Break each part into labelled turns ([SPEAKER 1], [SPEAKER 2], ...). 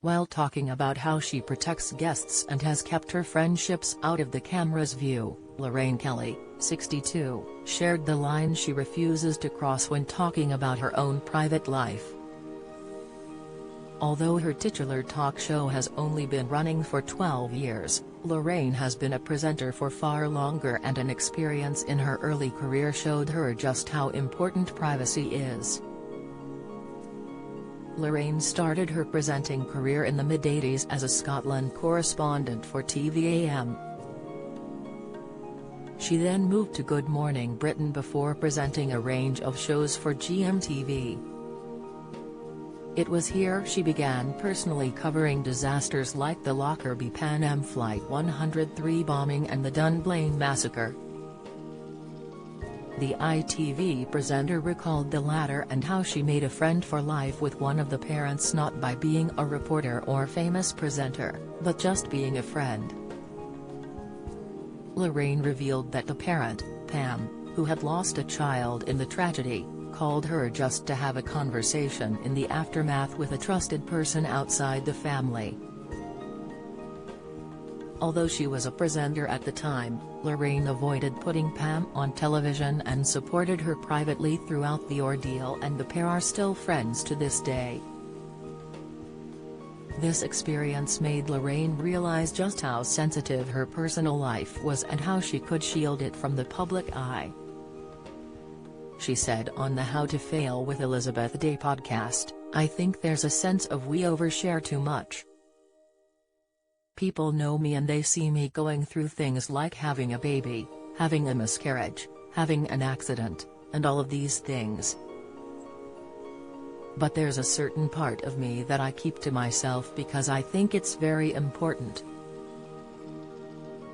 [SPEAKER 1] While talking about how she protects guests and has kept her friendships out of the camera's view, Lorraine Kelly, 62, shared the line she refuses to cross when talking about her own private life. Although her titular talk show has only been running for 12 years, Lorraine has been a presenter for far longer, and an experience in her early career showed her just how important privacy is. Lorraine started her presenting career in the mid-80s as a Scotland correspondent for TVAM. She then moved to Good Morning Britain before presenting a range of shows for GMTV. It was here she began personally covering disasters like the Lockerbie Pan Am Flight 103 bombing and the Dunblane massacre. The ITV presenter recalled the latter and how she made a friend for life with one of the parents, not by being a reporter or famous presenter, but just being a friend. Lorraine revealed that the parent, Pam, who had lost a child in the tragedy, called her just to have a conversation in the aftermath with a trusted person outside the family. Although she was a presenter at the time, Lorraine avoided putting Pam on television and supported her privately throughout the ordeal, and the pair are still friends to this day. This experience made Lorraine realize just how sensitive her personal life was and how she could shield it from the public eye. She said on the How to Fail with Elizabeth Day podcast, "I think there's a sense of we overshare too much. People know me and they see me going through things like having a baby, having a miscarriage, having an accident, and all of these things. But there's a certain part of me that I keep to myself because I think it's very important."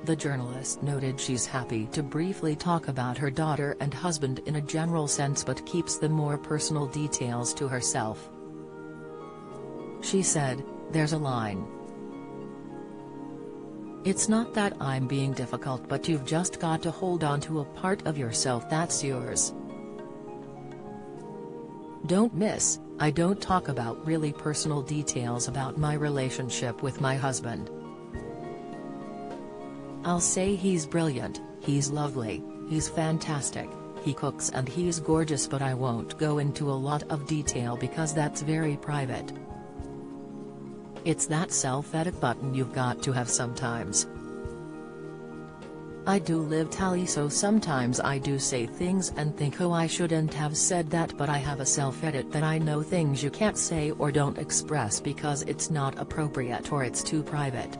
[SPEAKER 1] The journalist noted she's happy to briefly talk about her daughter and husband in a general sense, but keeps the more personal details to herself. She said, "There's a line. It's not that I'm being difficult, but you've just got to hold on to a part of yourself that's yours. Don't miss, I don't talk about really personal details about my relationship with my husband. I'll say he's brilliant, he's lovely, he's fantastic, he cooks and he's gorgeous, but I won't go into a lot of detail because that's very private. It's that self-edit button you've got to have sometimes. I do live tally, so sometimes I do say things and think, oh, I shouldn't have said that, but I have a self-edit that I know things you can't say or don't express because it's not appropriate or it's too private."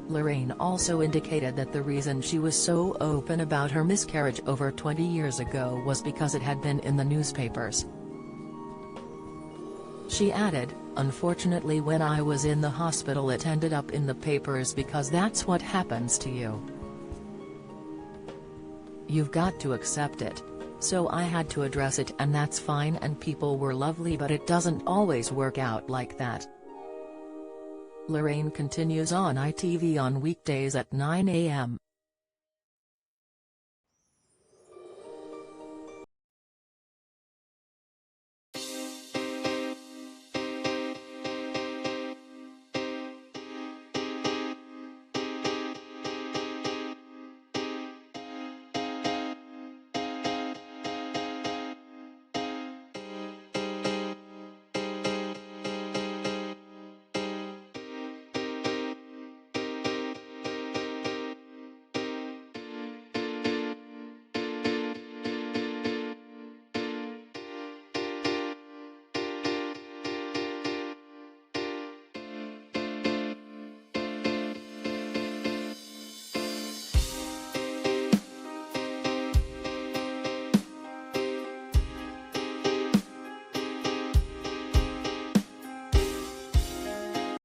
[SPEAKER 1] Lorraine also indicated that the reason she was so open about her miscarriage over 20 years ago was because it had been in the newspapers. She added, "Unfortunately, when I was in the hospital it ended up in the papers because that's what happens to you. You've got to accept it. So I had to address it, and that's fine, and people were lovely, but it doesn't always work out like that." Lorraine continues on ITV on weekdays at 9 a.m.